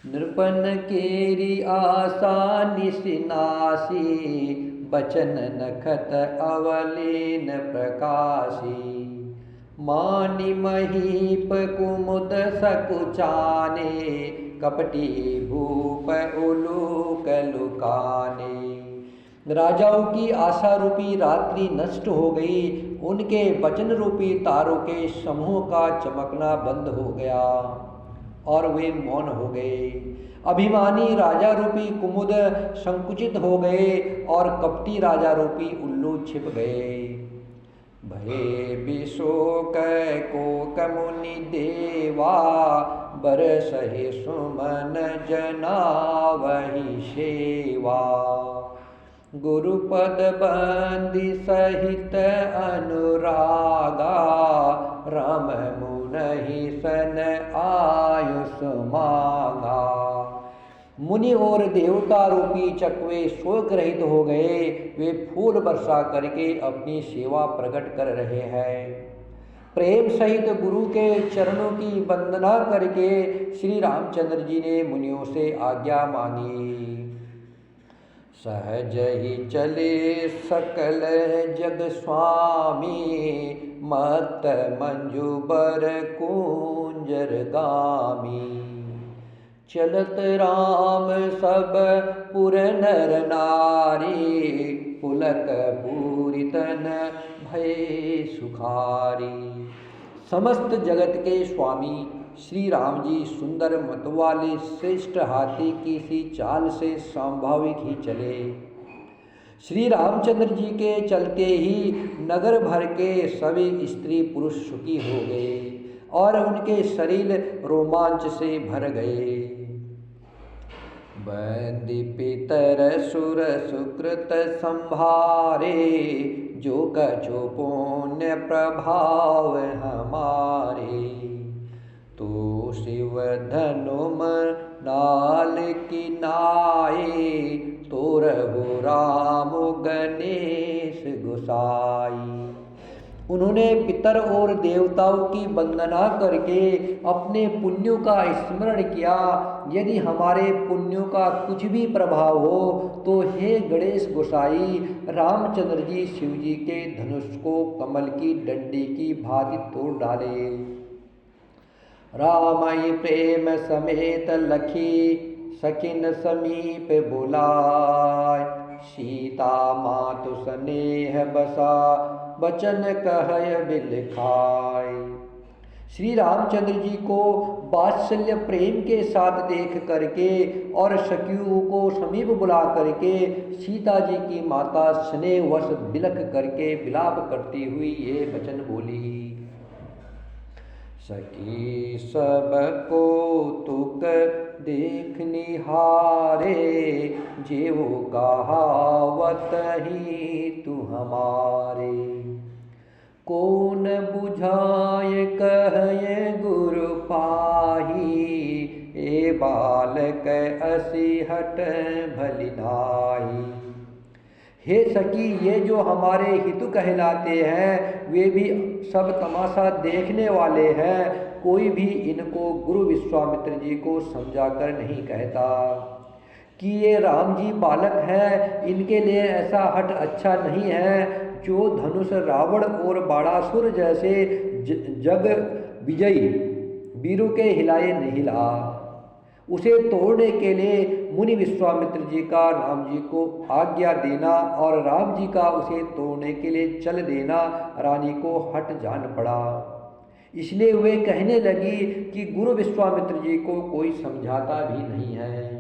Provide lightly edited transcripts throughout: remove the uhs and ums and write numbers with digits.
नृपन केरी आशा निशिनासी, बचन नखत अवलीन प्रकाशी। मानि महीप कुमुद सकुचाने, कपटी भूप उलूक लुकाने। राजाओं की आशा रूपी रात्रि नष्ट हो गई, उनके वचन रूपी तारों के समूह का चमकना बंद हो गया और वे मौन हो गए। अभिमानी राजा रूपी कुमुद संकुचित हो गए और कपटी राजा रूपी उल्लू छिप गए। भये विशोक कोक मुनि देवा, बरसहि सुमन जना वही सेवा। गुरुपद बंदी सहित अनुरागा, राम मुनहि सन आयुष मांगा। मुनि और देवता रूपी चकवे शोक रहित हो गए, वे फूल वर्षा करके अपनी सेवा प्रकट कर रहे हैं। प्रेम सहित गुरु के चरणों की वंदना करके श्री रामचंद्र जी ने मुनियों से आज्ञा मांगी। सहज ही चले सकल जग स्वामी, मत मंजुबर कुंजर गामी। चलत राम सब पुर नर नारी, पुलक पूरितन भय सुखारी। समस्त जगत के स्वामी श्री राम जी सुंदर मत वाले श्रेष्ठ हाथी की सी चाल से स्वाभाविक ही चले। श्री रामचंद्र जी के चलते ही नगर भर के सभी स्त्री पुरुष सुखी हो गए और उनके शरीर रोमांच से भर गए। बंदी पितर सुर सुकृत संभारे, जो कछु पुण्य प्रभाव हमारे। तो शिव धनुम नाल की नाई, तोरहु राम गणेश गोसाई। उन्होंने पितर और देवताओं की वंदना करके अपने पुण्यों का स्मरण किया। यदि हमारे पुण्यों का कुछ भी प्रभाव हो तो हे गणेश गोसाई, रामचंद्र जी शिव जी के धनुष को कमल की डंडी की भांति तोड़ डाले। रामई प्रेम समेत लखी, सखिन समीप बुलाय। सीता मातु स्नेह बसा, बचन कहय बिलखाय। श्री रामचंद्र जी को वात्सल्य प्रेम के साथ देख करके और सखियों को समीप बुला करके सीता जी की माता स्नेहवश बिलख करके विलाप करती हुई ये वचन बोली। सखी सब कौतुक देख निहारे, जेऊ कहावत ही तू हमारे। कौन बुझाए कहे गुरु पाही, ए बालक असी हट भली नाई। हे सखी, ये जो हमारे हितु कहलाते हैं वे भी सब तमाशा देखने वाले हैं। कोई भी इनको गुरु विश्वामित्र जी को समझाकर नहीं कहता कि ये राम जी बालक हैं, इनके लिए ऐसा हट अच्छा नहीं है। जो धनुष रावण और बाणासुर जैसे जग विजयी वीरों के हिलाए नहीं ला, उसे तोड़ने के लिए मुनि विश्वामित्र जी का राम जी को आज्ञा देना और राम जी का उसे तोड़ने के लिए चल देना रानी को हट जान पड़ा। इसलिए वे कहने लगी कि गुरु विश्वामित्र जी को कोई समझाता भी नहीं है।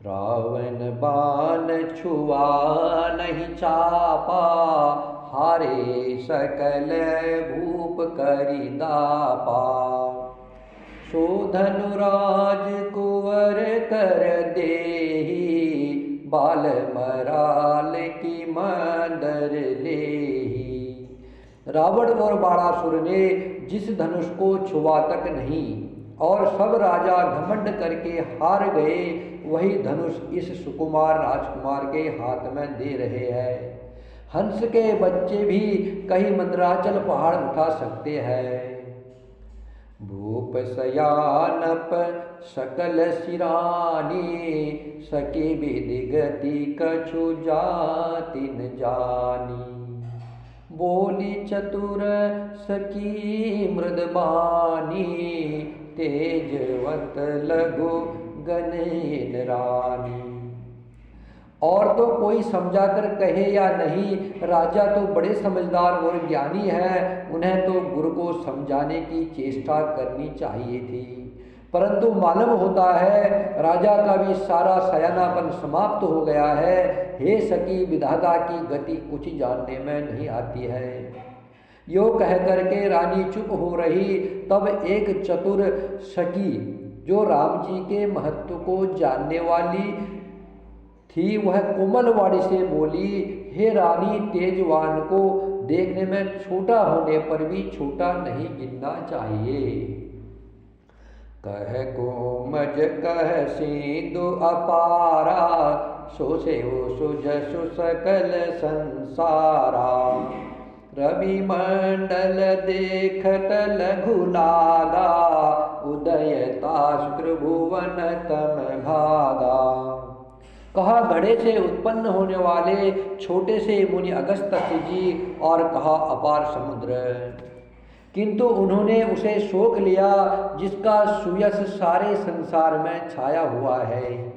रावण बाण छुआ नहीं चापा, हारे सकल भूप करी दापा। सो धनुराज कुंवर कर देहि, बाल मराल की मंदर लेहि। रावण और बाणासुर ने जिस धनुष को छुआ तक नहीं और सब राजा घमंड करके हार गए, वही धनुष इस सुकुमार राजकुमार के हाथ में दे रहे हैं। हंस के बच्चे भी कहीं मंदराचल पहाड़ उठा सकते हैं। भूप सयानप सकल सिरानी, सके विधि गति कछु जाति न जानी। बोली चतुर सकी मृदबानी, तेजवंत लघु गणेन रानी। और तो कोई समझाकर कहे या नहीं, राजा तो बड़े समझदार और ज्ञानी हैं, उन्हें तो गुरु को समझाने की चेष्टा करनी चाहिए थी। परंतु मालूम होता है राजा का भी सारा सयानापन समाप्त हो गया है। हे सखी, विधाता की गति कुछ जानने में नहीं आती है। यो कह करके रानी चुप हो रही, तब एक चतुर सखी जो राम जी के महत्व को जानने वाली थी, वह कोमल वाणी से बोली, हे रानी, तेजवान को देखने में छोटा होने पर भी छोटा नहीं गिनना चाहिए। कह कोमज कह सिंधु अपारा, सो से वो सुजसु सकल संसारा। रवि मंडल देखत लघु लागा, उदयता शुक्र भुवन तम भागा। कहा घड़े से उत्पन्न होने वाले छोटे से मुनि अगस्त्य जी, और कहा अपार समुद्र। किंतु उन्होंने उसे सोख लिया जिसका सुयश सारे संसार में छाया हुआ है।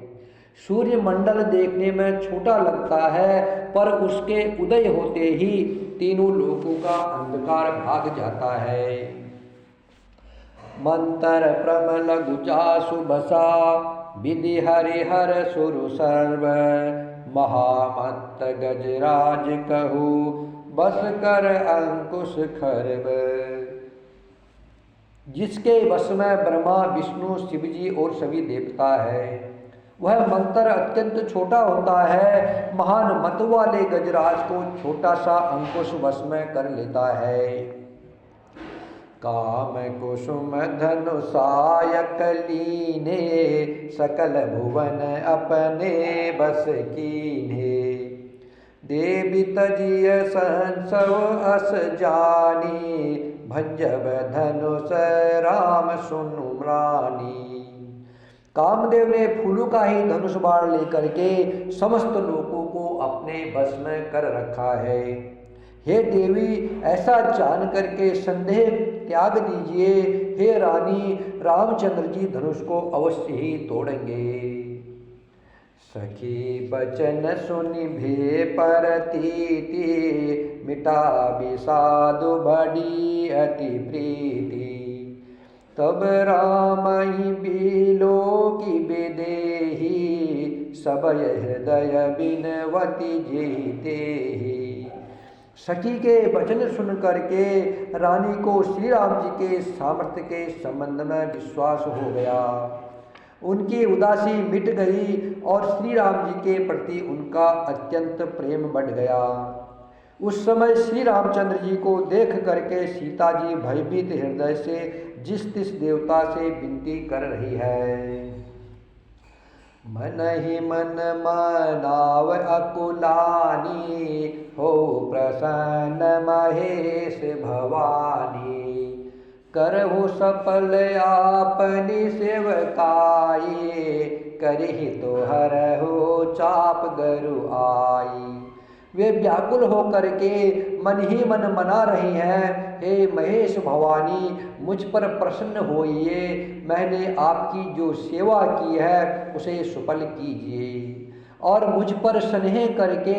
सूर्य मंडल देखने में छोटा लगता है, पर उसके उदय होते ही तीनों लोकों का अंधकार भाग जाता है। मंत्र प्रमल गुजासु बसा, विधि हरिहर सुरु सर्व। महामत्त गजराज कहू, बस कर अंकुश खरब। जिसके वश में ब्रह्मा विष्णु शिवजी और सभी देवता है, वह मंत्र अत्यंत छोटा होता है। महान मत वाले गजराज को छोटा सा अंकुश वश में कर लेता है। काम कुसुम धनुषायक लीने, सकल भुवन अपने बस कीन्हे। देवी तजिय संसव अस जानी, भंजब धनुष राम सुनु रानी। कामदेव ने फूलों का ही धनुष बाण लेकर के समस्त लोगों को अपने बस में कर रखा है। हे देवी, ऐसा जान करके संदेह त्याग दीजिए। हे रानी, रामचंद्र जी धनुष को अवश्य ही तोड़ेंगे। सखी बचन सुनि भे परतीति, मिटा विषादु बड़ी अति प्रीति। तब राम ही बिलो की बेदेही, सब हृदय बिनवती जीते ही। सखी के वचन सुन करके रानी को श्री राम जी के सामर्थ्य के संबंध में विश्वास हो गया। उनकी उदासी मिट गई और श्री राम जी के प्रति उनका अत्यंत प्रेम बढ़ गया। उस समय श्री रामचंद्र जी को देख करके सीता जी भयभीत हृदय से जिस तिस देवता से विनती कर रही है। मन ही मन मनाव अकुलानी, हो प्रसन्न महेश भवानी। करहु सफल आपनी सेवकाई, करहि तो हरहु चाप गरु आई। वे व्याकुल होकर के मन ही मन मना रही हैं, हे महेश भवानी, मुझ पर प्रसन्न होइए। मैंने आपकी जो सेवा की है उसे सफल कीजिए और मुझ पर स्नेह करके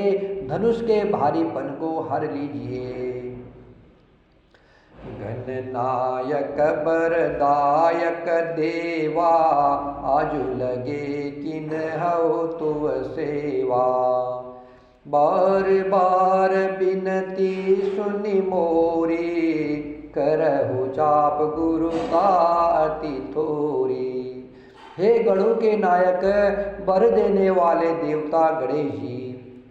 धनुष के भारीपन को हर लीजिए। गणनायक बरदायक देवा, आजु लगे किन्हु तुव सेवा। बार बार बिनती सुनि मोरी, करहु चाप गुरु का अति थोरी। हे गणों के नायक, वर देने वाले देवता गणेश जी,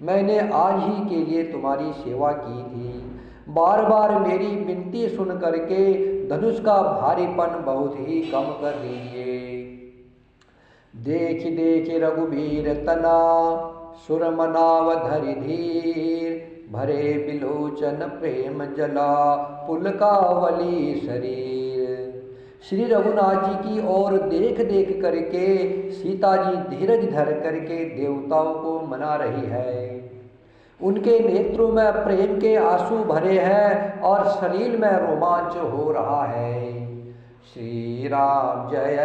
मैंने आज ही के लिए तुम्हारी सेवा की थी। बार बार मेरी विनती सुन करके धनुष का भारीपन बहुत ही कम कर दीजिए। देख देख रघुबीर तना, सुर मनाव धरि धीर। भरे बिलोचन प्रेम जला, पुलकावली शरीर। श्री रघुनाथ जी की ओर देख देख करके सीता जी धीरज धर करके देवताओं को मना रही है। उनके नेत्रों में प्रेम के आंसू भरे हैं और शरीर में रोमांच हो रहा है। श्री राम जय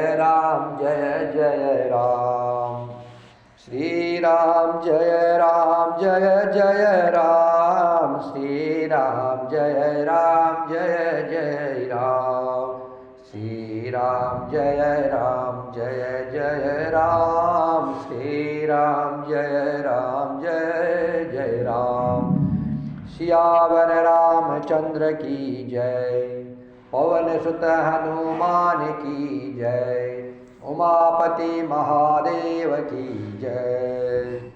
जय राम, श्री राम जय जय राम, श्री राम जय जय राम, श्री राम जय जय राम, श्री राम जय जय राम। सियावर रामचंद्र की जय, पवन सुत हनुमान की जय, उमापति महादेव की जय।